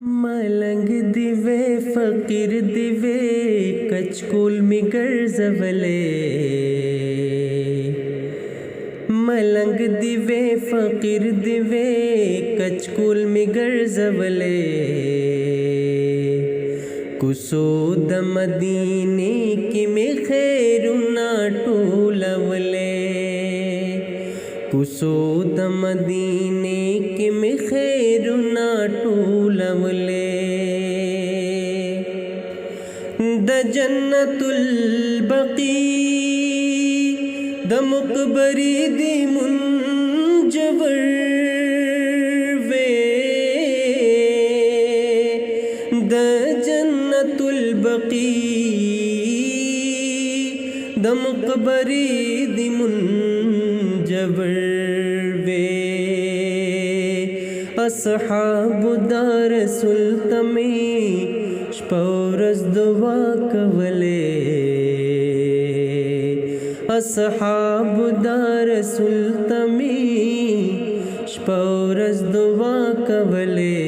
मलंग दिवे फकीर दिवे कचकुल मिगर जवले मलंग दिवे फकीर दिवे कचकुल मिगर जवले कुसोद मदीने की में खैरुना टूलवले कुसोद मदीने की में खैरुना टूलवले द जन्नतुल बकी द मुकबरी दी मुंजवर वे द जन्नतुल बकी द मुकबरी दी मुंजवर वे असहाब दार सुल्तमी शपौरस दुआ कवले असहाब दार सुल्तमी शपौरस दुआ कवले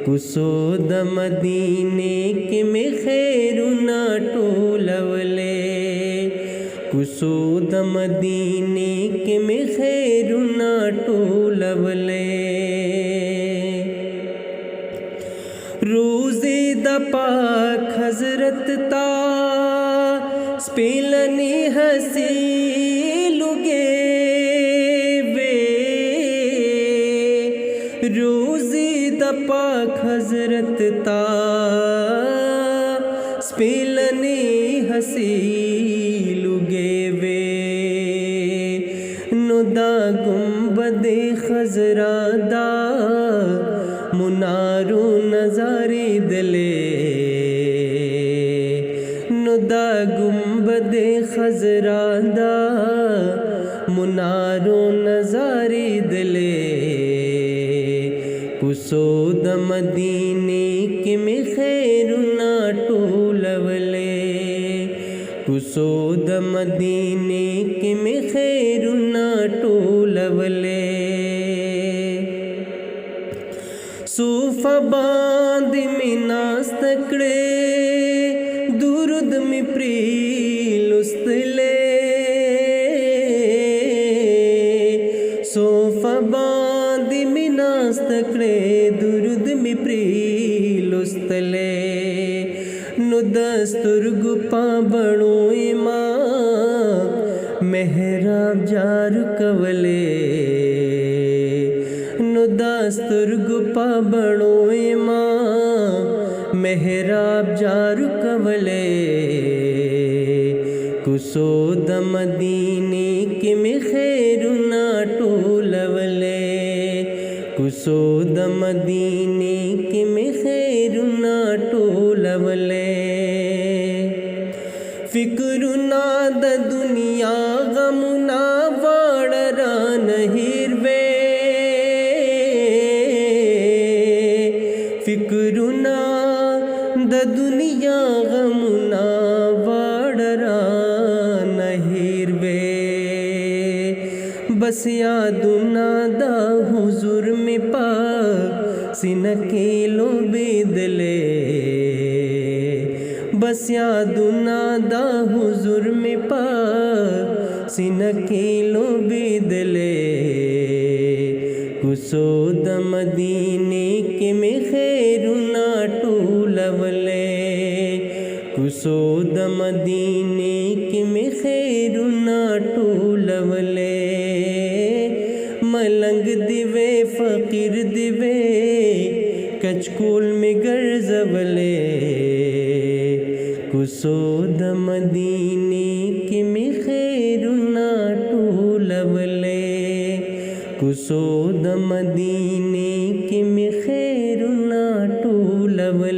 कुसोद मदीने के में खैरुना टोलवले कुसोद मदीने के में खैरुना टोलवले रोज़े द पाक हज़रत ता स्पेलनी हसी लुगे वे रोज़े द पाक हज़रत ता स्पेलनी हसी लुगे वे नुदा गुंबदे खजरादा मुनारो नजारे दले नुदा गुंबदे खजरादा मुनारो नजारे दले कुसोद मदीने के में खैरुना टोलवले कुसोद मदीने के में खैरुना टोलवले सूफा बांध में नास तकड़े दुरुद में प्रीलुस्तले सूफा बांध में नास तकड़े दुरुद में प्रीलुस्तले नुदस्तुर गुपा बड़ो इमाम मेहराब जार कवले नुदास्तुर गुपा बड़ो इमाम मेहराब जार कवले कुसोद मदीने के में खैरुना टोलवले कुसोद मदीने के में खैरुना टोलवले फिक्रुना द दुनिया गमुना वाड़रा नहिरवे फिक्रुना द दुनिया गमुना वाड़रा नहिरवे बस यादुना दा हुजूर में पाक सिनके लो बेदले बस यादुना दा हुजूर में पाक सिनके लो बेदले कुसोद मदीने के में खैरुना टोलवले कुसोद मदीने के में खैरुना टोलवले मलंग दिवे फकीर दिवे कचकुल में गर्जवले कुसोद मदीने के में खैरुना टोलवले कुसोद मदीने के में खैरुना टोलवले।